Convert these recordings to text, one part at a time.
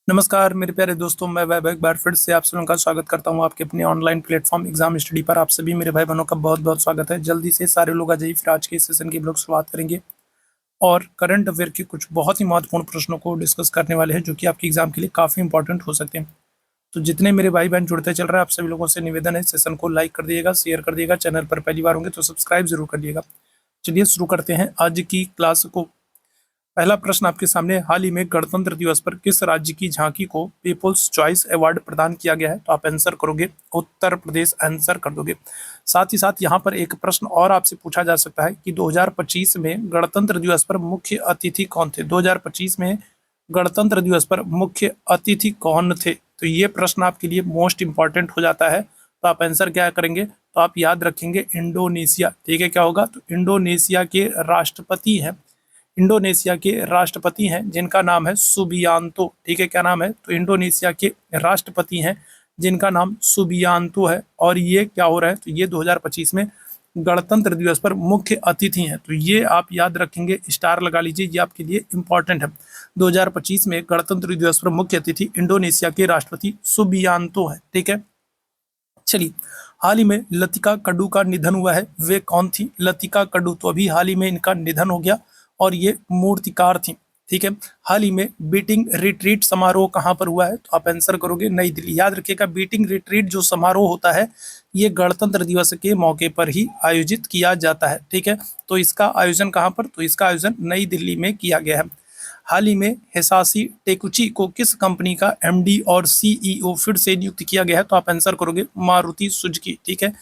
नमस्कार मेरे प्यारे दोस्तों, मैं वैभव एक बार फिर से आप सभी का स्वागत करता हूं आपके अपने ऑनलाइन प्लेटफॉर्म एग्जाम स्टडी पर। आप सभी मेरे भाई बहनों का बहुत बहुत स्वागत है। जल्दी से सारे लोग आ जाइए, फिर आज के इस सेशन की हम लोग शुरुआत करेंगे और करंट अफेयर के कुछ बहुत ही महत्वपूर्ण प्रश्नों को डिस्कस करने वाले हैं जो कि आपके एग्जाम के लिए काफ़ी इंपॉर्टेंट हो सकते हैं। तो जितने मेरे भाई बहन जुड़ते चल रहे हैं, आप सभी लोगों से निवेदन है, सेशन को लाइक कर दिएगा, शेयर कर दिएगा, चैनल पर पहली बार होंगे तो सब्सक्राइब जरूर कर दिएगा। चलिए शुरू करते हैं आज की क्लास को। पहला प्रश्न आपके सामने, हाल ही में गणतंत्र दिवस पर किस राज्य की झांकी को पीपुल्स चॉइस अवार्ड प्रदान किया गया है? तो आप आंसर करोगे उत्तर प्रदेश, आंसर कर दोगे। साथ ही साथ यहाँ पर एक प्रश्न और आपसे पूछा जा सकता है कि 2025 में गणतंत्र दिवस पर मुख्य अतिथि कौन थे? 2025 में गणतंत्र दिवस पर मुख्य अतिथि कौन थे? तो ये प्रश्न आपके लिए मोस्ट इंपॉर्टेंट हो जाता है। तो आप आंसर क्या करेंगे? तो आप याद रखेंगे इंडोनेशिया। ठीक है, क्या होगा? तो इंडोनेशिया के राष्ट्रपति हैं, इंडोनेशिया के राष्ट्रपति हैं जिनका नाम है सुबियांतो। ठीक है, क्या नाम है? तो इंडोनेशिया के राष्ट्रपति हैं जिनका नाम सुबियांतो है। और ये क्या हो रहा है? तो ये 2025 में गणतंत्र दिवस पर मुख्य अतिथि हैं। तो ये आप याद रखेंगे, स्टार लगा लीजिए, ये आपके लिए इंपॉर्टेंट है। 2025 में गणतंत्र दिवस पर मुख्य अतिथि इंडोनेशिया के राष्ट्रपति सुबियांतो है। ठीक है, चलिए, हाल ही में लतिका कडू का निधन हुआ है। वे कौन थी? लतिका कडू। तो अभी हाल ही में इनका निधन हो गया और ये मूर्तिकार थी। ठीक है, हाल ही में बीटिंग रिट्रीट समारोह कहाँ पर हुआ है? तो आप आंसर करोगे नई दिल्ली। याद रखिएगा, बीटिंग रिट्रीट जो समारोह होता है ये गणतंत्र दिवस के मौके पर ही आयोजित किया जाता है। ठीक है, तो इसका आयोजन कहाँ पर? तो इसका आयोजन नई दिल्ली में किया गया है। हाल ही में हिसाशी टेकुची को किस कंपनी का एमडी और सीईओ फिर से नियुक्त किया गया है? तो आप आंसर करोगे मारुति सुजुकी। ठीक है,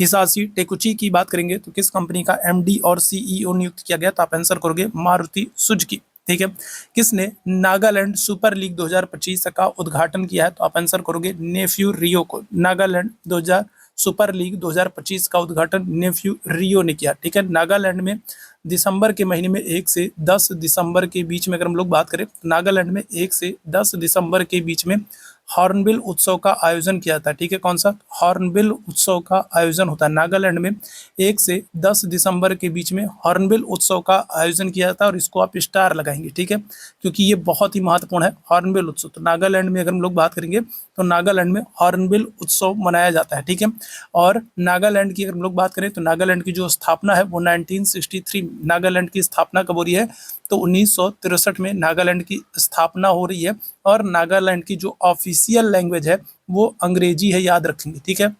हिसाशी टेकुची की बात करेंगे तो किस कंपनी का एमडी और सीईओ नियुक्त किया गया? तो आप आंसर करोगे मारुति सुजुकी। ठीक है, किसने नागालैंड सुपर लीग 2025 का उद्घाटन किया है? तो आप आंसर करोगे नेफ्यू रियो को। नागालैंड 2000 सुपर लीग 2025 का उद्घाटन नेफ्यू रियो ने किया। ठीक है, नागालैंड में दिसंबर के महीने में 1 से 10 दिसंबर के बीच में अगर हम लोग बात करें, नागालैंड में 1 से 10 दिसंबर के बीच में हॉर्नबिल उत्सव का आयोजन किया था। ठीक है, कौन सा? हॉर्नबिल उत्सव का आयोजन होता है नागालैंड में 1 से 10 दिसंबर के बीच में हॉर्नबिल उत्सव का आयोजन किया जाता है। और इसको आप स्टार लगाएंगे, ठीक है, क्योंकि ये बहुत ही महत्वपूर्ण है हॉर्नबिल उत्सव। तो नागालैंड में अगर हम लोग बात करेंगे तो नागालैंड में हॉर्नबिल उत्सव मनाया जाता है। ठीक है, और नागालैंड की अगर हम लोग बात करें तो नागालैंड की जो स्थापना है वो 1963, नागालैंड की स्थापना कब हो रही है? तो 1963 में नागालैंड की स्थापना हो रही है। और नागालैंड की जो ऑफिशियल लैंग्वेज है वो अंग्रेजी है, याद रखेंगे। ठीक है,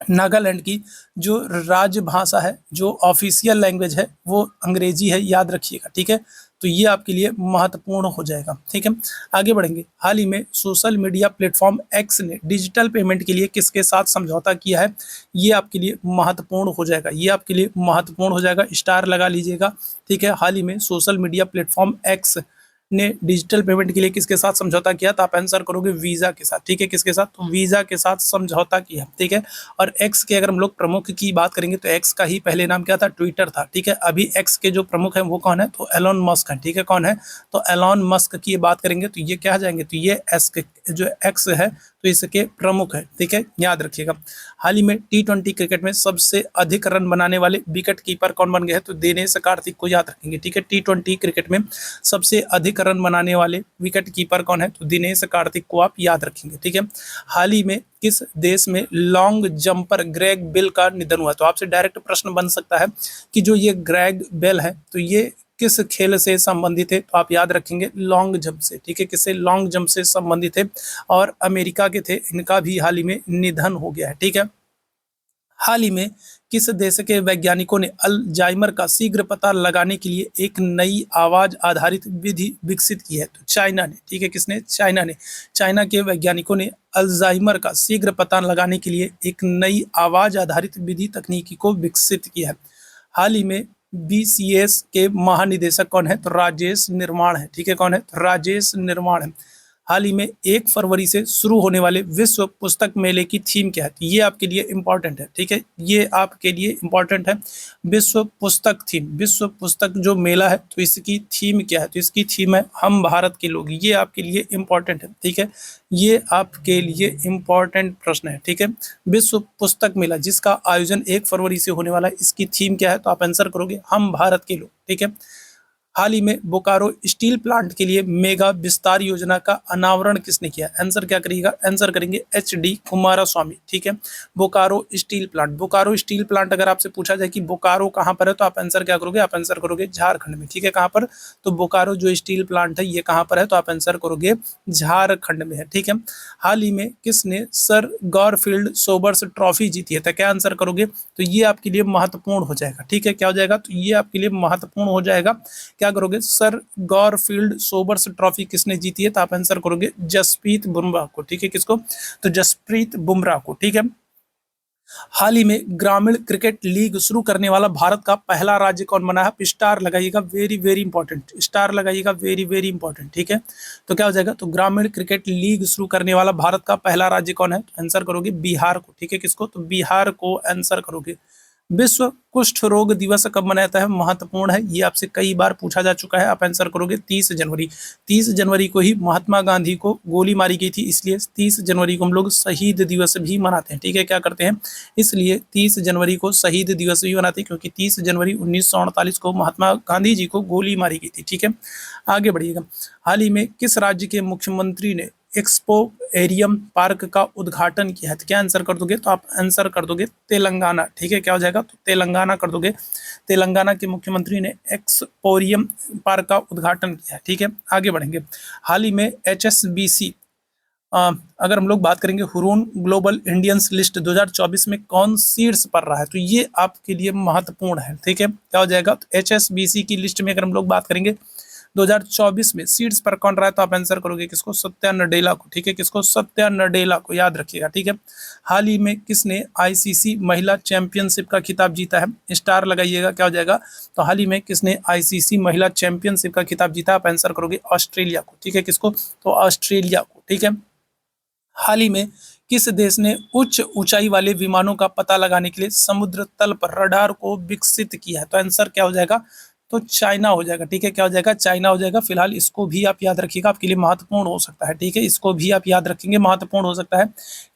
नागालैंड की जो राजभाषा है, जो ऑफिशियल लैंग्वेज है वो अंग्रेजी है, याद रखिएगा। ठीक है, तो ये आपके लिए महत्वपूर्ण हो जाएगा। ठीक है, आगे बढ़ेंगे। हाल ही में सोशल मीडिया प्लेटफॉर्म एक्स ने डिजिटल पेमेंट के लिए किसके साथ समझौता किया है? ये आपके लिए महत्वपूर्ण हो जाएगा, ये आपके लिए महत्वपूर्ण हो जाएगा, स्टार लगा लीजिएगा। ठीक है, हाल ही में सोशल मीडिया प्लेटफॉर्म एक्स ने डिजिटल पेमेंट के लिए किसके साथ समझौता किया? तो आप आंसर करोगे वीजा के साथ। ठीक है, किसके साथ? तो वीजा के साथ समझौता किया। ठीक है, और एक्स के अगर हम लोग प्रमुख की बात करेंगे तो एक्स का ही पहले नाम क्या था? ट्विटर था। ठीक है, अभी एक्स के जो प्रमुख हैं वो कौन है? तो एलॉन मस्क है। ठीक है, कौन है? तो एलॉन मस्क की बात करेंगे तो ये क्या आ जाएंगे? तो ये जो एक्स है तो इसके प्रमुख है। ठीक है, याद रखिएगा। हाल ही में T20 क्रिकेट में सबसे अधिक रन बनाने वाले विकेट कीपर कौन बन गए हैं? तो दिनेश कार्तिक को याद रखेंगे। ठीक है, T20 क्रिकेट में सबसे अधिक रन बनाने वाले विकेट कीपर कौन है? तो दिनेश कार्तिक को आप याद रखेंगे। ठीक है, हाल ही में किस देश में लॉन्ग जंपर ग्रेग बेल का निधन हुआ? तो आपसे डायरेक्ट प्रश्न बन सकता है कि जो ये ग्रेग बेल है तो ये किस खेल से संबंधित है? तो आप याद रखेंगे लॉन्ग जंप से। ठीक है, किससे? लॉन्ग जंप से संबंधित है और अमेरिका के थे। इनका भी हाल ही में निधन हो गया है। ठीक है, हाल ही में किस देश के वैज्ञानिकों ने अल्जाइमर का शीघ्र पता लगाने के लिए एक नई आवाज आधारित विधि विकसित की है? तो चाइना ने। ठीक है, किसने? चाइना ने। चाइना के वैज्ञानिकों ने अल्जाइमर का शीघ्र पता लगाने के लिए एक नई आवाज आधारित विधि तकनीकी को विकसित किया है। हाल ही में बीसीएस के महानिदेशक कौन है? तो राजेश निर्माण है। ठीक है, कौन है? तो राजेश निर्माण है। हाल ही में 1 फरवरी से शुरू होने वाले विश्व पुस्तक मेले की थीम क्या है? तो ये आपके लिए इंपॉर्टेंट है। ठीक है, ये आपके लिए इंपॉर्टेंट है। विश्व पुस्तक थीम, विश्व पुस्तक जो मेला है तो इसकी थीम क्या है? तो इसकी थीम है हम भारत के लोग। ये आपके लिए इंपॉर्टेंट है। ठीक है, ये आपके लिए इंपॉर्टेंट प्रश्न है। ठीक है, विश्व पुस्तक मेला जिसका आयोजन 1 फरवरी से होने वाला है, इसकी थीम क्या है? तो आप आंसर करोगे हम भारत के लोग। ठीक है, हाल ही में बोकारो स्टील प्लांट के लिए मेगा विस्तार योजना का अनावरण किसने किया? आंसर क्या करिएगा? आंसर करेंगे एच.डी. कुमारस्वामी। ठीक है, Bokaro steel plant. Bokaro steel plant अगर आपसे पूछा जाए कि बोकारो कहाँ पर है तो आप आंसर क्या करोगे? आप आंसर करोगे झारखंड में। ठीक है, कहाँ पर? तो बोकारो जो स्टील प्लांट है ये कहाँ पर है तो आप आंसर करोगे झारखंड में है। ठीक है, हाल ही में किसने सर गॉरफील्ड सोबर्स ट्रॉफी जीती है? तो क्या आंसर करोगे? तो ये आपके लिए महत्वपूर्ण हो जाएगा। ठीक है, क्या हो जाएगा? तो ये आपके लिए महत्वपूर्ण हो जाएगा। क्या करोगे? सर गॉरफील्ड सोबर्स ट्रॉफी किसने जीती है? तो आप आंसर करोगे जसप्रीत बुमराह को। ठीक है, किसको? तो जसप्रीत बुमराह को। ठीक है, हाल ही में ग्रामीण क्रिकेट लीग शुरू करने वाला भारत का पहला राज्य कौन बना है? स्टार लगाइएगा, वेरी वेरी इंपॉर्टेंट, स्टार लगाइएगा, वेरी वेरी इंपॉर्टेंट। ठीक है, तो क्या हो जाएगा? तो ग्रामीण क्रिकेट लीग शुरू करने वाला भारत का पहला राज्य कौन है? आंसर करोगे बिहार को। ठीक है, किसको? तो बिहार को आंसर करोगे। विश्व कुष्ठ रोग दिवस कब मनाया जाता है? महत्वपूर्ण है, ये आपसे कई बार पूछा जा चुका है। आप आंसर करोगे 30 जनवरी। 30 जनवरी को ही महात्मा गांधी को गोली मारी गई थी, इसलिए 30 जनवरी को हम लोग शहीद दिवस भी मनाते हैं। ठीक है, क्या करते हैं? इसलिए 30 जनवरी को शहीद दिवस भी मनाते हैं, क्योंकि 30 जनवरी 1948 को महात्मा गांधी जी को गोली मारी गई थी। ठीक है, आगे बढ़िएगा। हाल ही में किस राज्य के मुख्यमंत्री ने एक्सपो एरियम पार्क का उद्घाटन किया है? तो क्या आंसर कर दोगे? तो आप आंसर कर दोगे तेलंगाना। ठीक है, क्या हो जाएगा? तो तेलंगाना कर दोगे। तेलंगाना के मुख्यमंत्री ने एक्सपोरियम पार्क का उद्घाटन किया है। ठीक है, आगे बढ़ेंगे। हाल ही में HSBC अगर हम लोग बात करेंगे हुरून ग्लोबल इंडियंस लिस्ट 2024 में कौन शीर्ष पर रहा है? तो ये आपके लिए महत्वपूर्ण है। ठीक है, क्या हो जाएगा? तो HSBC की लिस्ट में अगर हम लोग बात करेंगे 2024 में सीट्स पर कौन रहा है तो आप आंसर करोगे किसको? सत्या नडेला को। ठीक है, किसको? सत्या नडेला को, याद रखिएगा। ठीक है, हाल ही में किसने ICC महिला चैंपियनशिप का खिताब जीता है? स्टार लगाइएगा, क्या हो जाएगा? तो हाल ही में किसने ICC महिला चैंपियनशिप का खिताब जीता? आप आंसर करोगे ऑस्ट्रेलिया को। ठीक है, किसको? तो ऑस्ट्रेलिया को। ठीक है, हाल ही में किस देश ने उच्च ऊंचाई वाले विमानों का पता लगाने के लिए समुद्र तल पर रडार को विकसित किया है? तो आंसर क्या हो जाएगा? तो चाइना हो जाएगा। ठीक है, क्या हो जाएगा? चाइना हो जाएगा। फिलहाल इसको भी आप याद रखिएगा, आपके लिए महत्वपूर्ण हो सकता है। ठीक है, इसको भी आप याद रखेंगे, महत्वपूर्ण हो सकता है।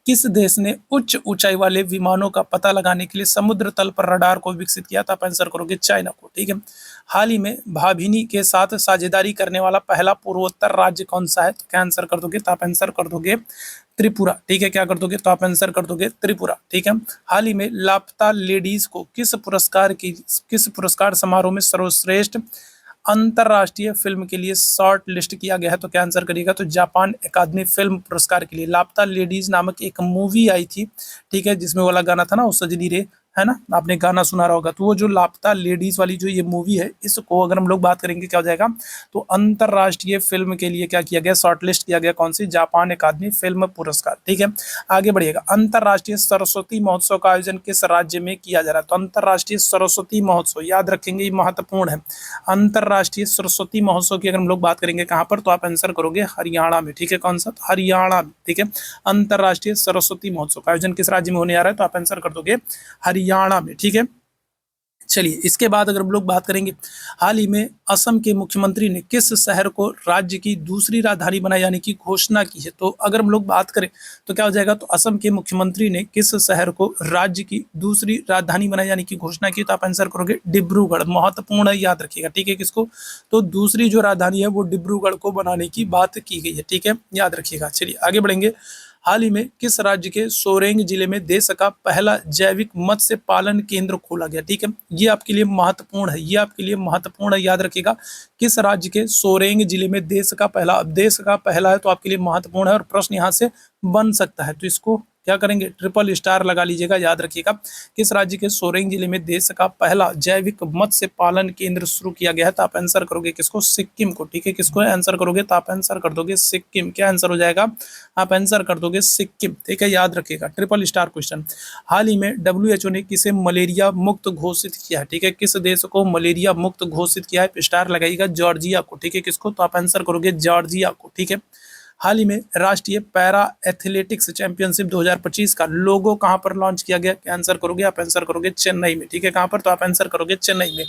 किस देश ने उच्च ऊंचाई वाले विमानों का पता लगाने के लिए समुद्र तल पर रडार को विकसित किया? तो आप आंसर करोगे चाइना को। ठीक है, हाल ही में भाभिनी के साथ साझेदारी करने वाला पहला पूर्वोत्तर राज्य कौन सा है? तो क्या आंसर कर दोगे? तो आप आंसर कर दोगे त्रिपुरा। ठीक है, क्या कर दोगे? तो आप आंसर कर दोगे त्रिपुरा। ठीक है, हाल ही में लापता लेडीज को किस पुरस्कार समारोह में सर्वश्रेष्ठ अंतरराष्ट्रीय फिल्म के लिए शॉर्ट लिस्ट किया गया है? तो क्या आंसर करिएगा? तो जापान अकादमी फिल्म पुरस्कार के लिए लापता लेडीज नामक एक मूवी आई थी। ठीक है, जिसमें वाला गाना था ना, वो सजनी रे, है ना, आपने गाना सुना रहा होगा। तो वो जो लापता लेडीज वाली जो ये मूवी है, इसको अगर हम लोग बात करेंगे क्या हो जाएगा? तो अंतरराष्ट्रीय फिल्म के लिए क्या किया गया? शॉर्टलिस्ट किया गया। कौन सी? जापान अकादमी फिल्म पुरस्कार। ठीक है, आगे बढ़िएगा। अंतरराष्ट्रीय सरस्वती महोत्सव का आयोजन किस राज्य में किया जा रहा है? तो अंतरराष्ट्रीय सरस्वती महोत्सव, याद रखेंगे, ये महत्वपूर्ण है। अंतरराष्ट्रीय सरस्वती महोत्सव की अगर हम लोग बात करेंगे कहाँ पर, तो आप आंसर करोगे हरियाणा में। ठीक है, कौन सा? हरियाणा में। ठीक है, अंतरराष्ट्रीय सरस्वती महोत्सव का आयोजन किस राज्य में होने जा रहा है? तो आप आंसर कर दोगे हरियाणा में। ठीक है, चलिए इसके बाद अगर हम लोग बात करेंगे, हाल ही में असम के मुख्यमंत्री ने किस शहर को राज्य की दूसरी राजधानी बनाए जाने की घोषणा की है? तो अगर हम लोग बात करें तो क्या हो जाएगा? तो असम के मुख्यमंत्री ने किस शहर को राज्य की दूसरी राजधानी बनाए जाने की घोषणा की? तो आप आंसर करोगे डिब्रूगढ़। महत्वपूर्ण है, याद रखिएगा। ठीक है, किसको? तो दूसरी जो राजधानी है वो डिब्रूगढ़ को बनाने की बात की गई है। ठीक है, याद रखिएगा। चलिए आगे बढ़ेंगे। हाल ही में किस राज्य के सोरेंग जिले में देश का पहला जैविक मत्स्य पालन केंद्र खोला गया? ठीक है, ये आपके लिए महत्वपूर्ण है, ये आपके लिए महत्वपूर्ण है, याद रखिएगा। किस राज्य के सोरेंग जिले में देश का पहला है तो आपके लिए महत्वपूर्ण है और प्रश्न यहाँ से बन सकता है। तो इसको क्या करेंगे? ट्रिपल स्टार लगा लीजिएगा, याद रखिएगा। किस राज्य के सोरेंग जिले में देश का पहला जैविक मत्स्य पालन केंद्र शुरू किया गया? तो आप आंसर करोगे किसको? सिक्किम को। ठीक है, किसको आंसर करोगे? तो आप आंसर कर दोगे सिक्किम। क्या आंसर हो जाएगा? आप आंसर कर दोगे सिक्किम। ठीक है, याद रखिएगा, ट्रिपल स्टार क्वेश्चन। हाल ही में WHO ने किसे मलेरिया मुक्त घोषित किया है? ठीक है, किस देश को मलेरिया मुक्त घोषित किया है? स्टार लगाइएगा, जॉर्जिया को। ठीक है, किसको? तो आप आंसर करोगे जॉर्जिया को। ठीक है, हाल ही में राष्ट्रीय पैरा एथलेटिक्स चैंपियनशिप 2025 का लोगो कहां पर लॉन्च किया गया? क्या आंसर करोगे? आप आंसर करोगे चेन्नई में। ठीक है, कहां पर? तो आप आंसर करोगे चेन्नई में।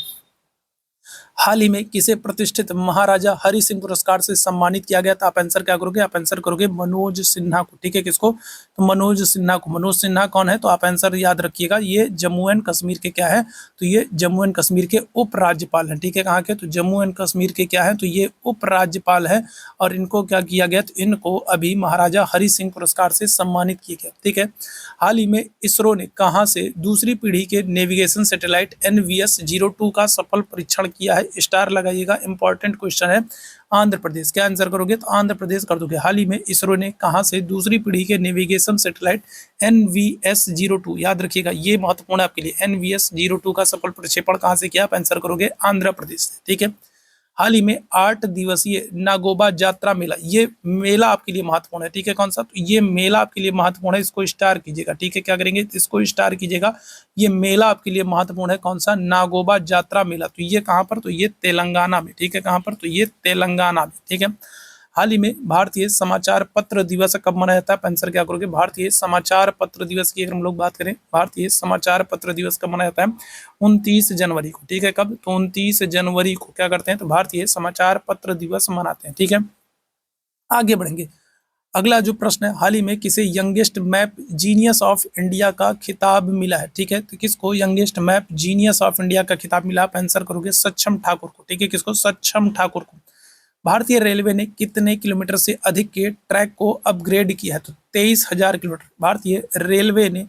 हाल ही में किसे प्रतिष्ठित महाराजा हरि सिंह पुरस्कार से सम्मानित किया गया था? आप आंसर क्या करोगे? आप आंसर करोगे मनोज सिन्हा को। ठीक है, किसको? तो मनोज सिन्हा को। मनोज सिन्हा कौन है? तो आप आंसर याद रखिएगा, ये जम्मू एंड कश्मीर के क्या है? तो ये जम्मू एंड कश्मीर के उपराज्यपाल हैं। ठीक है, कहाँ के? तो जम्मू एंड कश्मीर के क्या है? तो ये उपराज्यपाल है। और इनको क्या किया गया? तो इनको अभी महाराजा हरि सिंह पुरस्कार से सम्मानित किया गया। ठीक है, हाल ही में इसरो ने कहाँ से दूसरी पीढ़ी के नेविगेशन सैटेलाइट NVS-02 का सफल परीक्षण किया है? स्टार लगाइएगा, इंपॉर्टेंट क्वेश्चन है। आंध्र प्रदेश। क्या आंसर करोगे? तो आंध्र प्रदेश कर दोगे। हाल ही में इसरो ने कहाँ से दूसरी पीढ़ी के नेविगेशन सैटेलाइट NVS-02, याद रखिएगा ये महत्वपूर्ण है आपके लिए, NVS-02 का सफल प्रक्षेपण कहाँ से किया? आप आंसर करोगे आंध्र प्रदेश से। ठीक है, हाल ही में 8 दिवसीय नागोबा यात्रा मेला, ये मेला आपके लिए महत्वपूर्ण है। ठीक है, कौन सा? तो ये मेला आपके लिए महत्वपूर्ण है, इसको स्टार कीजिएगा। ठीक है, क्या करेंगे? इसको स्टार कीजिएगा। ये मेला आपके लिए महत्वपूर्ण है, कौन सा? नागोबा यात्रा मेला। तो ये कहाँ पर? तो ये तेलंगाना में। ठीक है, कहाँ पर? तो ये तेलंगाना में। ठीक है, हाल ही में भारतीय समाचार पत्र दिवस कब मनाया जाता है? आंसर क्या करोगे? भारतीय समाचार पत्र दिवस की अगर हम लोग बात करें, भारतीय समाचार पत्र दिवस कब मनाया जाता है? 29 जनवरी को। ठीक है, कब? तो 29 जनवरी को क्या करते हैं? तो भारतीय समाचार पत्र दिवस मनाते हैं। ठीक है, आगे बढ़ेंगे। अगला जो प्रश्न है, हाल ही में किसे youngest map genius of India का खिताब मिला है? ठीक है, तो किसको youngest map genius of India का खिताब मिला? आप आंसर करोगे सक्षम ठाकुर को। ठीक है, किसको? सक्षम ठाकुर को। भारतीय रेलवे ने कितने किलोमीटर से अधिक के ट्रैक को अपग्रेड किया है? तो 23,000 किलोमीटर। भारतीय रेलवे ने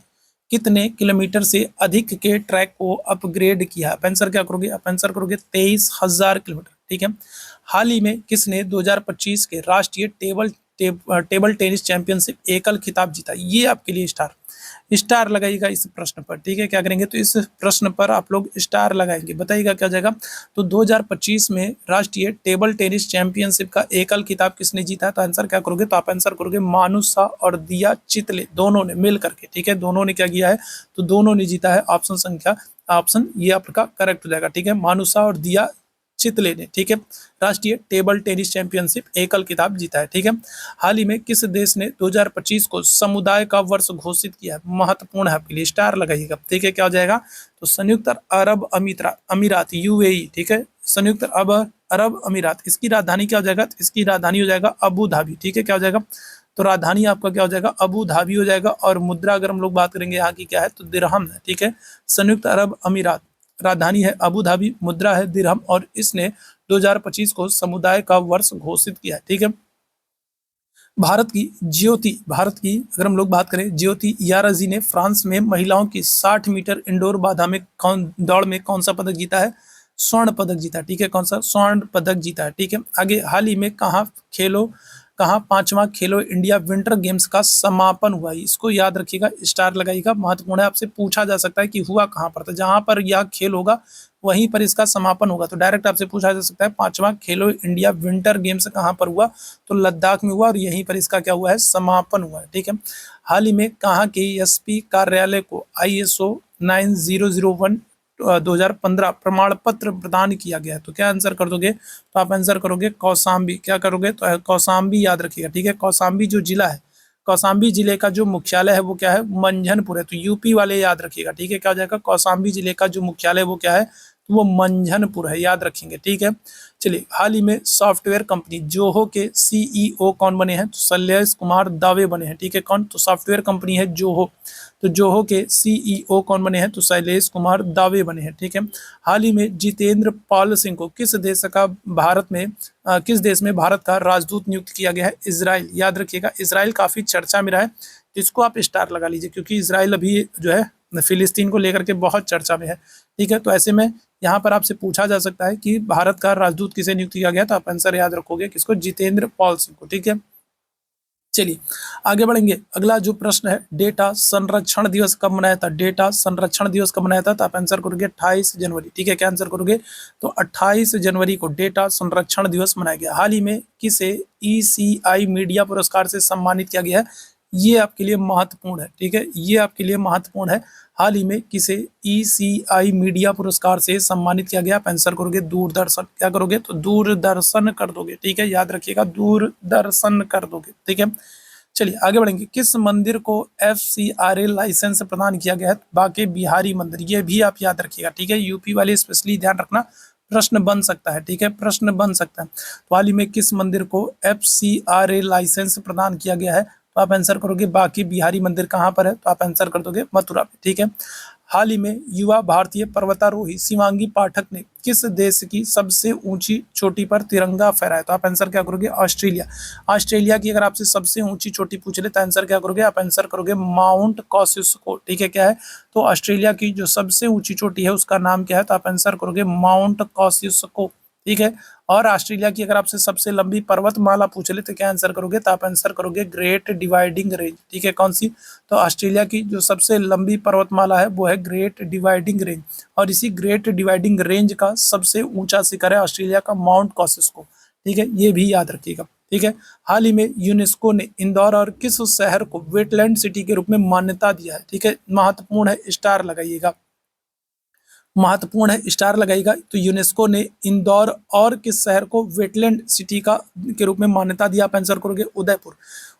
कितने किलोमीटर से अधिक के ट्रैक को अपग्रेड किया है? आप आंसर क्या करोगे? आप आंसर करोगे 23,000 किलोमीटर। ठीक है, हाल ही में किसने 2025 के राष्ट्रीय टेबल टेनिस चैंपियनशिप एकल खिताब जीता? ये आपके लिए स्टार लगाइएगा इस प्रश्न पर। ठीक है, क्या करेंगे? तो इस प्रश्न पर आप लोग स्टार लगाएंगे। बताइएगा क्या हो जाएगा? तो 2025 में राष्ट्रीय टेबल टेनिस चैंपियनशिप का एकल खिताब किसने जीता है? तो आंसर क्या करोगे? तो आप आंसर करोगे मानुषा और दिया चितले, दोनों ने मिल करके। ठीक है, दोनों ने क्या किया है? तो दोनों ने जीता है। ऑप्शन ये आपका करेक्ट हो जाएगा। ठीक है, मानुषा और दिया चितले ने, ठीक है, राष्ट्रीय टेबल टेनिस चैंपियनशिप एकल खिताब जीता है। ठीक है, हाल ही में किस देश ने 2025 को समुदाय का वर्ष घोषित किया है? महत्वपूर्ण है आपके लिए, स्टार लगाइएगा। ठीक है, क्या हो जाएगा? तो संयुक्त अरब अमीरात UAE। ठीक है, संयुक्त अरब अमीरात, इसकी राजधानी क्या हो जाएगा? तो इसकी राजधानी हो जाएगा अबू धाबी। ठीक है, क्या हो जाएगा? तो राजधानी आपका क्या हो जाएगा? अबू धाबी हो जाएगा। और मुद्रा अगर हम लोग बात करेंगे यहाँ की क्या है? तो दिरहम है। ठीक है, संयुक्त अरब अमीरात, राजधानी है अबू धाबी, मुद्रा है दिरहम, और इसने 2025 को समुदाय का वर्ष घोषित किया है। ठीक है, भारत की अगर हम लोग बात करें, ज्योति याराजी ने फ्रांस में महिलाओं की 60 मीटर इंडोर बाधा में दौड़ में कौन सा पदक जीता है? स्वर्ण पदक जीता है। ठीक है, कौन सा? स्वर्ण पदक जीता है। ठीक है, आगे हाल ही में कहाँ 5वां खेलो इंडिया विंटर गेम्स का समापन हुआ है? इसको याद रखिएगा, स्टार लगाइएगा, महत्वपूर्ण है। आपसे पूछा जा सकता है कि हुआ कहाँ पर था? जहां पर यह खेल होगा वहीं पर इसका समापन होगा। तो डायरेक्ट आपसे पूछा जा सकता है 5वां खेलो इंडिया विंटर गेम्स कहाँ पर हुआ? तो लद्दाख में हुआ, और यहीं पर इसका क्या हुआ है? समापन हुआ है। ठीक है, हाल ही में कहाँ के SP कार्यालय को ISO 9001 2015 प्रमाण पत्र प्रदान किया गया है? तो क्या आंसर कर दोगे? तो आप आंसर करोगे कौशाम्बी। क्या करोगे? तो कौशाम्बी याद रखिएगा। ठीक है, कौशाम्बी जो जिला है, कौशाम्बी जिले का जो मुख्यालय है वो क्या है? मंझनपुर है। तो यूपी वाले याद रखिएगा। ठीक है, क्या हो जाएगा? कौशाम्बी जिले का जो मुख्यालय वो क्या है? तो वो मंझनपुर है, याद रखेंगे। ठीक है, चलिए, हाल ही में सॉफ्टवेयर कंपनी जोहो के CEO कौन बने हैं? तो शैलेश कुमार दावे बने हैं। ठीक है, कौन? तो सॉफ्टवेयर कंपनी है जोहो, तो जोहो के CEO कौन बने हैं? तो शैलेश कुमार दावे बने हैं। ठीक है, हाल ही में जितेंद्र पाल सिंह को किस देश में भारत का राजदूत नियुक्त किया गया है? इजराइल, याद रखिएगा, इजराइल काफी चर्चा में रहा है, इसको आप स्टार लगा लीजिए, क्योंकि इजराइल अभी जो है फिलिस्तीन को लेकर के बहुत चर्चा में है। ठीक है, तो ऐसे में यहाँ पर आपसे पूछा जा सकता है कि भारत का राजदूत किसे नियुक्त किया गया? तो आप आंसर याद रखोगे किसको? जितेंद्र पॉल सिंह को। ठीक है, चलिए आगे बढ़ेंगे। अगला जो प्रश्न है, डेटा संरक्षण दिवस कब मनाया था? डेटा संरक्षण दिवस कब मनाया था? तो आप आंसर करोगे 28 जनवरी। ठीक है, क्या आंसर करोगे? तो 28 जनवरी को डेटा संरक्षण दिवस मनाया गया। हाल ही में किसे ECI मीडिया पुरस्कार से सम्मानित किया गया है? ये आपके लिए महत्वपूर्ण है। ठीक है, ये आपके लिए महत्वपूर्ण है। हाल ही में किसे ECI मीडिया पुरस्कार से सम्मानित किया गया? आप आंसर करोगे दूरदर्शन। क्या करोगे? तो दूरदर्शन कर दोगे। ठीक है, याद रखिएगा, दूरदर्शन कर दोगे। ठीक है, चलिए आगे बढ़ेंगे। किस मंदिर को FCRA लाइसेंस प्रदान किया गया है? बांके बिहारी मंदिर, ये भी आप याद रखिएगा। ठीक है, यूपी वाले स्पेशली ध्यान रखना, प्रश्न बन सकता है, ठीक है, प्रश्न बन सकता है। तो हाल ही में किस मंदिर को FCRA लाइसेंस प्रदान किया गया है? तो आप आंसर करोगे बांके बिहारी मंदिर कहाँ पर है? तो आप आंसर कर दोगे मथुरा में, ठीक है। हाल ही में युवा भारतीय पर्वतारोही शिवांगी पाठक ने किस देश की सबसे ऊंची चोटी पर तिरंगा फहराया? तो आप आंसर क्या करोगे? ऑस्ट्रेलिया। ऑस्ट्रेलिया की अगर आपसे सबसे ऊंची चोटी पूछ ले तो आंसर क्या करोगे? आप आंसर करोगे माउंट कॉसिस्को, ठीक है। क्या है? तो ऑस्ट्रेलिया की जो सबसे ऊंची चोटी है उसका नाम क्या है? तो आप आंसर करोगे माउंट कॉसिस्को, ठीक है। और ऑस्ट्रेलिया की अगर आपसे सबसे लंबी पर्वतमाला पूछ ले तो क्या आंसर करोगे? तो आप आंसर करोगे ग्रेट डिवाइडिंग रेंज, ठीक है। कौन सी? तो ऑस्ट्रेलिया की जो सबसे लंबी पर्वतमाला है वो है ग्रेट डिवाइडिंग रेंज, और इसी ग्रेट डिवाइडिंग रेंज का सबसे ऊंचा शिखर है ऑस्ट्रेलिया का माउंट कॉसिस्को, ठीक है। ये भी याद रखिएगा, ठीक है। हाल ही में यूनेस्को ने इंदौर और किस शहर को वेटलैंड सिटी के रूप में मान्यता दिया है? ठीक है, महत्वपूर्ण है, स्टार लगाइएगा, महत्वपूर्ण है, स्टार लगाएगा। तो यूनेस्को ने इंदौर और किस शहर को वेटलैंड सिटी का के रूप में मान्यता दिया? आप आंसर करोगे उदयपुर।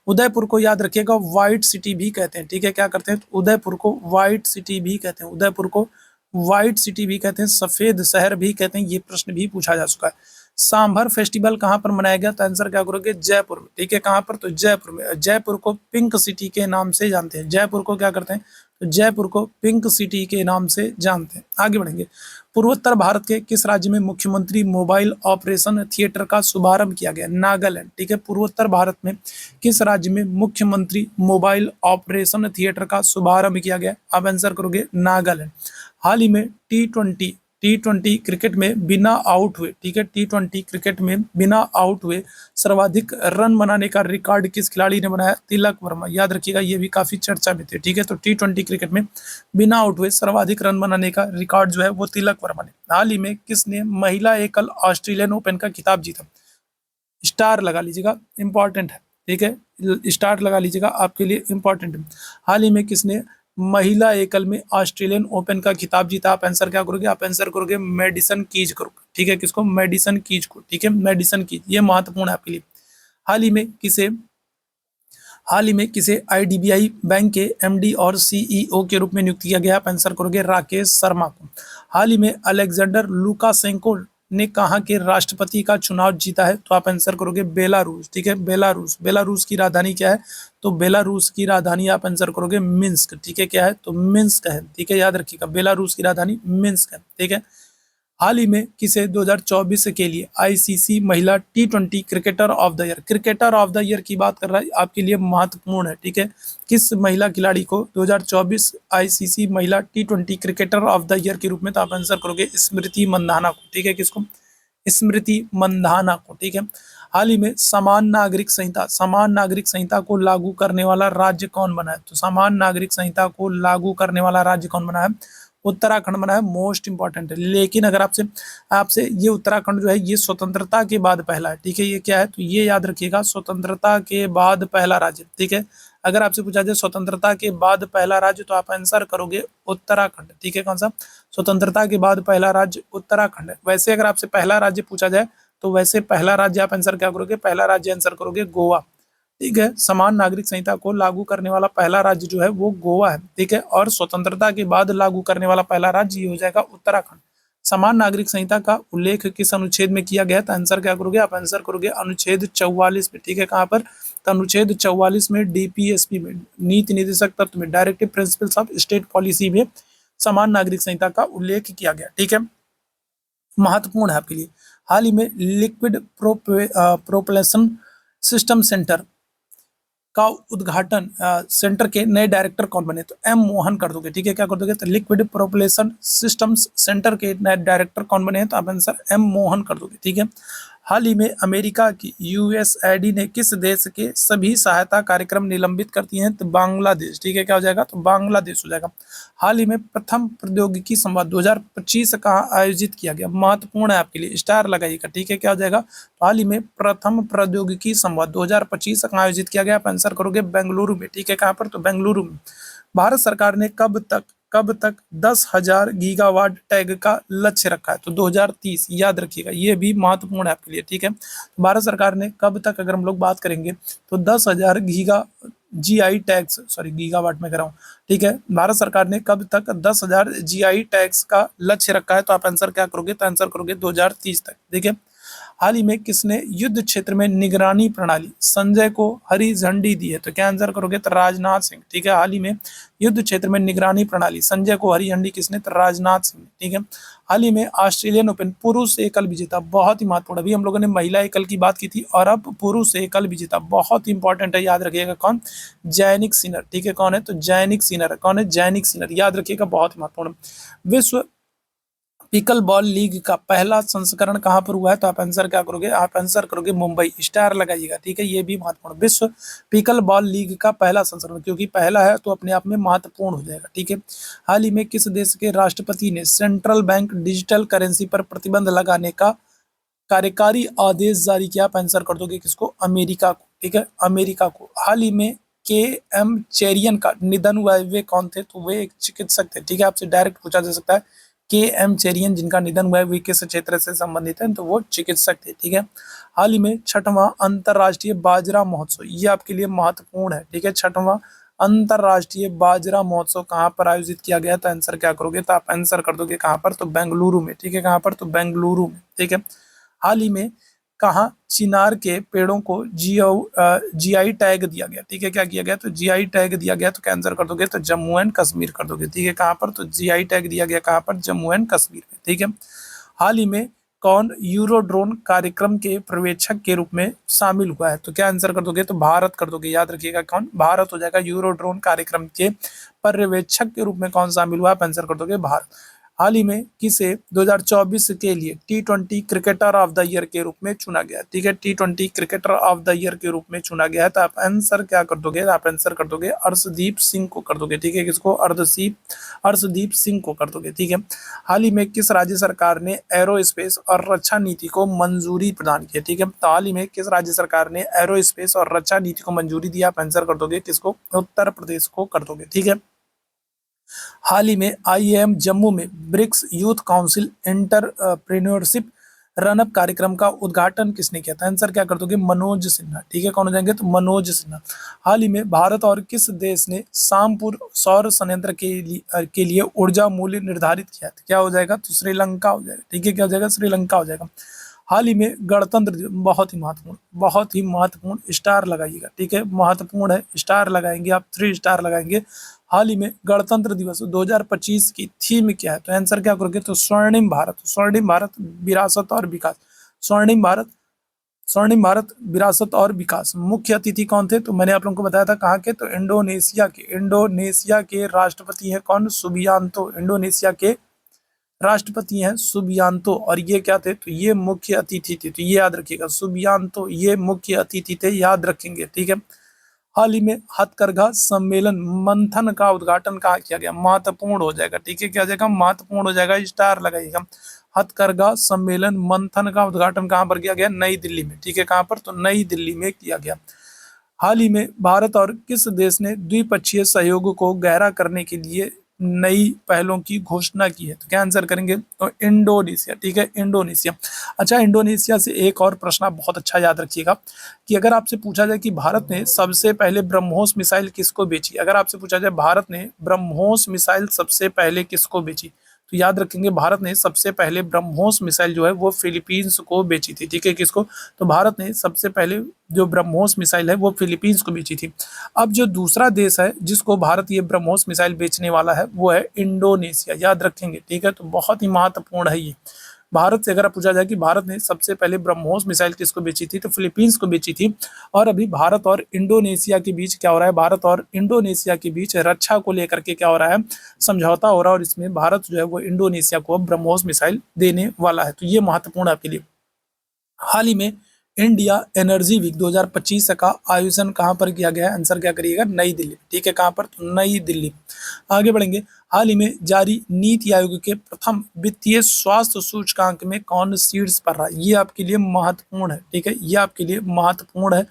उदयपुर को याद रखिएगा व्हाइट सिटी भी कहते हैं, ठीक है। क्या करते हैं? तो उदयपुर को व्हाइट सिटी भी कहते हैं, उदयपुर को व्हाइट सिटी भी कहते हैं, सफेद शहर भी कहते हैं। ये प्रश्न भी पूछा जा चुका है। सांभर फेस्टिवल कहाँ पर मनाया गया? तो आंसर क्या करोगे? जयपुर में, ठीक है। कहाँ पर? तो जयपुर में। जयपुर को पिंक सिटी के नाम से जानते हैं, जयपुर को क्या करते हैं? तो जयपुर को पिंक सिटी के नाम से जानते हैं। आगे बढ़ेंगे। पूर्वोत्तर भारत के किस राज्य में मुख्यमंत्री मोबाइल ऑपरेशन थिएटर का शुभारंभ किया गया? नागालैंड, ठीक है। पूर्वोत्तर भारत में किस राज्य में मुख्यमंत्री मोबाइल ऑपरेशन थिएटर का शुभारंभ किया गया? आप आंसर करोगे नागालैंड। हाल ही में टी20 क्रिकेट में बिना आउट हुए, ठीक है, टी20 क्रिकेट में बिना आउट हुए सर्वाधिक रन बनाने का रिकॉर्ड किस खिलाड़ी ने बनाया? तिलक वर्मा। याद रखिएगा, ये भी काफी चर्चा में थे, ठीक है। तो टी20 क्रिकेट में बिना आउट हुए सर्वाधिक रन बनाने का रिकॉर्ड जो है वो तिलक वर्मा ने। हाल ही में किसने महिला एकल ऑस्ट्रेलियन ओपन का खिताब जीता? स्टार लगा लीजिएगा, इंपॉर्टेंट है, ठीक है, स्टार लगा लीजिएगा, आपके लिए इंपॉर्टेंट है। हाल ही में किसने महिला एकल में ऑस्ट्रेलियन ओपन का खिताब जीता? आप आंसर क्या करोगे? आप आंसर करोगे मेडिसन कीज करोगे, ठीक है। किसको? मेडिसन कीज को, ठीक है, मेडिसन कीज। ये महत्वपूर्ण है आपके लिए। हाल ही में किसे हाल ही में किसे IDBI बैंक के MD और CEO के रूप में नियुक्त किया गया? आप आंसर करोगे राकेश शर्मा को। हाल ही में अलेक्जेंडर लुकाशेंको ने कहा के राष्ट्रपति का चुनाव जीता है? तो आप आंसर करोगे बेलारूस, ठीक है, बेलारूस। बेलारूस की राजधानी क्या है? तो बेलारूस की राजधानी आप आंसर करोगे मिन्स्क, ठीक है। क्या है? तो मिन्स्क है, ठीक है, याद रखिएगा, बेलारूस की राजधानी मिन्स्क है, ठीक है। हाल ही में किसे 2024 के लिए ICC महिला टी20 cricketer of the year, cricketer of the year की बात कर रहा है, आपके लिए महत्वपूर्ण है, ठीक है। किस महिला खिलाड़ी को 2024 ICC महिला टी20 क्रिकेटर ऑफ द ईयर के रूप में? तो आप आंसर करोगे स्मृति मंधाना को, ठीक है। किसको? स्मृति मंधाना को, ठीक है। हाल ही में समान नागरिक संहिता को लागू करने वाला राज्य कौन बना है? तो समान नागरिक संहिता को लागू करने वाला राज्य कौन बना है? उत्तराखंड बना है, मोस्ट इंपॉर्टेंट है। लेकिन अगर आपसे आपसे ये उत्तराखंड जो है ये स्वतंत्रता के बाद पहला है, ठीक है। ये क्या है? तो ये याद रखिएगा, स्वतंत्रता के बाद पहला राज्य, ठीक है। अगर आपसे पूछा जाए स्वतंत्रता के बाद पहला राज्य तो आप आंसर करोगे उत्तराखंड, ठीक है। कौन सा? स्वतंत्रता के बाद पहला राज्य उत्तराखंड है। वैसे अगर आपसे पहला राज्य पूछा जाए तो वैसे पहला राज्य आप आंसर क्या करोगे? पहला राज्य आंसर करोगे गोवा, ठीक है। समान नागरिक संहिता को लागू करने वाला पहला राज्य जो है वो गोवा है, ठीक है। और स्वतंत्रता के बाद लागू करने वाला पहला राज्य ये हो जाएगा उत्तराखंड। समान नागरिक संहिता का उल्लेख किस अनुच्छेद में किया गया? तो आंसर क्या करोगे? आप आंसर करोगे अनुच्छेद 44 में, ठीक है। कहाँ पर? तो अनुच्छेद 44 में DPSP में, नीति निर्देशक तत्व में, directive principles of state policy में समान नागरिक संहिता का उल्लेख किया गया, ठीक है, महत्वपूर्ण है आपके लिए। हाल ही में लिक्विड प्रोपल्शन सिस्टम सेंटर का उद्घाटन सेंटर के नए डायरेक्टर कौन बने? तो M मोहन कर दोगे, ठीक है। क्या कर दोगे? तो लिक्विड प्रोपल्शन सिस्टम्स सेंटर के नए डायरेक्टर कौन बने हैं? तो आप आंसर M मोहन कर दोगे, ठीक है। हाल ही में अमेरिका की USAID ने किस देश के सभी सहायता कार्यक्रम निलंबित कर दिए हैं? तो बांग्लादेश, ठीक है। क्या हो जाएगा? तो बांग्लादेश हो जाएगा। हाल ही में प्रथम प्रौद्योगिकी संवाद 2025 कहाँ आयोजित किया गया? महत्वपूर्ण है आपके लिए, स्टार लगाइएगा, ठीक है। क्या हो जाएगा? तो हाल ही में प्रथम प्रौद्योगिकी संवाद 2025 कहाँ आयोजित किया गया? आप आंसर करोगे बेंगलुरु में, ठीक है। कहाँ पर? तो बेंगलुरु में। भारत सरकार ने कब तक 10,000 गीगावाट टैग का लक्ष्य रखा है? तो 2030, याद रखिएगा, ये भी महत्वपूर्ण है आपके लिए, ठीक है। भारत सरकार ने कब तक, अगर हम लोग बात करेंगे तो 10,000 जीआई टैक्स, सॉरी गीगावाट में कर रहा हूँ, ठीक है, भारत सरकार ने कब तक 10,000 जीआई टैक्स का लक्ष्य रखा है? तो आप आंसर क्या करोगे? तो आंसर करोगे 2030 तक। देखिए, हाल ही में किसने युद्ध क्षेत्र में निगरानी प्रणाली संजय को हरी झंडी दी है? तो क्या आंसर करोगे? तो राजनाथ सिंह, ठीक है। हाल ही में युद्ध क्षेत्र में निगरानी प्रणाली संजय को हरी झंडी किसने? तो राजनाथ सिंह, ठीक है। हाल ही में ऑस्ट्रेलियन ओपन पुरुष एकल विजेता, बहुत ही महत्वपूर्ण, अभी हम लोगों ने महिला एकल की बात की थी और अब पुरुष एकल विजेता, बहुत इंपॉर्टेंट है, याद रखिएगा। कौन? जैनिक सिनर, ठीक है। कौन है? तो जैनिक सिनर। कौन है? जैनिक सिनर, याद रखिएगा, बहुत ही महत्वपूर्ण। विश्व पिकल बॉल लीग का पहला संस्करण कहाँ पर हुआ है? तो आप आंसर क्या करोगे? आप आंसर करोगे मुंबई, स्टार लगाइएगा, ठीक है, ये भी महत्वपूर्ण। विश्व पिकल बॉल लीग का पहला संस्करण, क्योंकि पहला है तो अपने आप में महत्वपूर्ण हो जाएगा, ठीक है। हाल ही में किस देश के राष्ट्रपति ने सेंट्रल बैंक डिजिटल करेंसी पर प्रतिबंध लगाने का कार्यकारी आदेश जारी किया? आप आंसर कर दोगे किसको? अमेरिका को, ठीक है, अमेरिका को। हाल ही में के एम चेरियन का निधन हुआ है, वे कौन थे? तो वे एक चिकित्सक थे, ठीक है, आपसे डायरेक्ट पूछा जा सकता है। के एम चेरियन जिनका निधन हुआ है, वे किस क्षेत्र से संबंधित हैं? तो वो चिकित्सक थे, ठीक है। हाल ही में 6वां अंतर्राष्ट्रीय बाजरा महोत्सव, ये आपके लिए महत्वपूर्ण है, ठीक है, 6वां अंतर्राष्ट्रीय बाजरा महोत्सव कहाँ पर आयोजित किया गया? तो आंसर क्या करोगे? तो आप आंसर कर दोगे कहाँ पर? तो बेंगलुरु में, ठीक है, कहाँ पर? तो बेंगलुरु में, ठीक है। हाल ही में कहाँ चिनार के पेड़ों को जीआई टैग दिया गया? ठीक है, क्या किया गया? तो जीआई टैग दिया गया, तो क्या आंसर कर दोगे? तो जम्मू एंड कश्मीर कर दोगे, ठीक है, कहाँ पर? तो जीआई टैग दिया गया कहाँ पर? जम्मू एंड कश्मीर में, ठीक है। हाल ही में कौन यूरोड्रोन कार्यक्रम के पर्यवेक्षक के रूप में शामिल हुआ है? तो क्या आंसर कर दोगे? तो भारत कर दोगे, याद रखिएगा, कौन? भारत हो जाएगा। यूरोड्रोन कार्यक्रम के पर्यवेक्षक के रूप में कौन शामिल हुआ? आप आंसर कर दोगे भारत। हाल ही में किसे 2024 के लिए टी20 क्रिकेटर ऑफ द ईयर के रूप में चुना गया? ठीक है, टी20 क्रिकेटर ऑफ द ईयर के रूप में चुना गया है, तो आप आंसर क्या कर दोगे? आप आंसर कर दोगे अर्शदीप सिंह को कर दोगे, ठीक है, किसको? अर्शदीप सिंह को कर दोगे, ठीक है। हाल ही में किस राज्य सरकार ने एरोस्पेस और रक्षा नीति को मंजूरी प्रदान की है? ठीक है, तो हाल ही में किस राज्य सरकार ने एरोस्पेस और रक्षा नीति को मंजूरी दी? आप आंसर कर दोगे किसको? उत्तर प्रदेश को कर दोगे, ठीक है। हाल ही में आईआईएम जम्मू में BRICS youth council entrepreneurship run up कार्यक्रम का उद्घाटन किसने किया था? आंसर क्या कर दोगे? मनोज सिन्हा, ठीक है, कौन हो जाएंगे? तो मनोज सिन्हा। हाल ही में भारत और किस देश ने शामपुर सौर संयंत्र के लिए ऊर्जा मूल्य निर्धारित किया था? क्या हो जाएगा? तो श्रीलंका हो जाएगा, ठीक है, क्या हो जाएगा? श्रीलंका हो जाएगा। हाल ही में गणतंत्र दिवस, बहुत ही महत्वपूर्ण, बहुत ही महत्वपूर्ण, स्टार लगाइएगा, ठीक है, महत्वपूर्ण है, स्टार लगाएंगे आप, 3 स्टार लगाएंगे। हाल ही में गणतंत्र दिवस 2025 की थीम क्या है? तो आंसर क्या करोगे? तो स्वर्णिम भारत, स्वर्णिम भारत विरासत और विकास, स्वर्णिम भारत, स्वर्णिम भारत विरासत और विकास। मुख्य अतिथि कौन थे? तो मैंने आप लोगों को बताया था कहाँ के? तो इंडोनेशिया के, इंडोनेशिया के राष्ट्रपति हैं कौन? सुबियांतो, इंडोनेशिया के राष्ट्रपति हैं सुबियांतो, और ये क्या थे? तो ये मुख्य अतिथि थे, तो ये याद रखिएगा, सुबियांतो ये मुख्य अतिथि थे, याद रखेंगे, ठीक है। हाल ही में हथकरघा सम्मेलन मंथन का उद्घाटन कहाँ किया गया? महत्वपूर्ण हो जाएगा, ठीक है, क्या हो जाएगा? महत्वपूर्ण हो जाएगा, स्टार लगाइएगा। हथकरघा सम्मेलन मंथन का उद्घाटन कहाँ पर किया गया? नई दिल्ली में, ठीक है, कहाँ पर? तो नई दिल्ली में किया गया। हाल ही में भारत और किस देश ने द्विपक्षीय सहयोग को गहरा करने के लिए नई पहलों की घोषणा की है? तो क्या आंसर करेंगे? तो इंडोनेशिया, ठीक है, इंडोनेशिया। अच्छा, इंडोनेशिया से एक और प्रश्न आप बहुत अच्छा याद रखिएगा कि अगर आपसे पूछा जाए कि भारत ने सबसे पहले ब्रह्मोस मिसाइल किसको बेची, अगर आपसे पूछा जाए भारत ने ब्रह्मोस मिसाइल सबसे पहले किसको बेची, तो याद रखेंगे भारत ने सबसे पहले ब्रह्मोस मिसाइल जो है वो फिलीपींस को बेची थी, ठीक है, किसको? तो भारत ने सबसे पहले जो ब्रह्मोस मिसाइल है वो फिलीपींस को बेची थी। अब जो दूसरा देश है जिसको भारत ये ब्रह्मोस मिसाइल बेचने वाला है वो है इंडोनेशिया, याद रखेंगे, ठीक है, तो बहुत ही महत्वपूर्ण है ये। भारत से अगर पूछा जाए कि भारत ने सबसे पहले ब्रह्मोस मिसाइल किसको बेची थी, तो फिलीपींस को बेची थी। और अभी भारत और इंडोनेशिया के बीच क्या हो रहा है? भारत और इंडोनेशिया के बीच रक्षा को लेकर के क्या हो रहा है? समझौता हो रहा है, और इसमें भारत जो है वो इंडोनेशिया को ब्रह्मोस मिसाइल देने वाला है, तो ये महत्वपूर्ण है आपके लिए। हाल ही में इंडिया एनर्जी वीक 2025 का आयोजन कहाँ पर किया गया है? आंसर क्या करिएगा? नई दिल्ली, ठीक है, कहाँ पर? तो नई दिल्ली। आगे बढ़ेंगे। हाल ही में जारी नीति आयोग के प्रथम वित्तीय स्वास्थ्य सूचकांक में कौन शीर्ष पर रहा? ये आपके लिए महत्वपूर्ण है, ठीक है, ये आपके लिए महत्वपूर्ण है,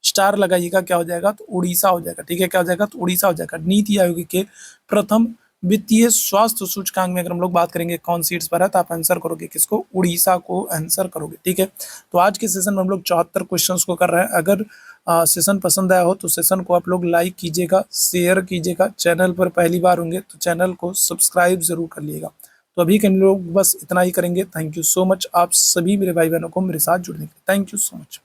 स्टार लगाइएगा, क्या हो जाएगा? तो उड़ीसा हो जाएगा, ठीक है, क्या हो जाएगा? तो उड़ीसा हो जाएगा। नीति आयोग के प्रथम वित्तीय स्वास्थ्य सूचकांक में अगर हम लोग बात करेंगे कौन सीट्स पर है, तो आप आंसर करोगे किसको? उड़ीसा को आंसर करोगे, ठीक है। तो आज के सेशन में हम लोग 74 क्वेश्चंस को कर रहे हैं। अगर सेशन पसंद आया हो तो सेशन को आप लोग लाइक कीजिएगा, शेयर कीजिएगा। चैनल पर पहली बार होंगे तो चैनल को सब्सक्राइब ज़रूर कर लीजिएगा। तो अभी के हम लोग बस इतना ही करेंगे। थैंक यू सो मच आप सभी मेरे भाई बहनों को मेरे साथ जुड़ने के लिए। Thank you so much.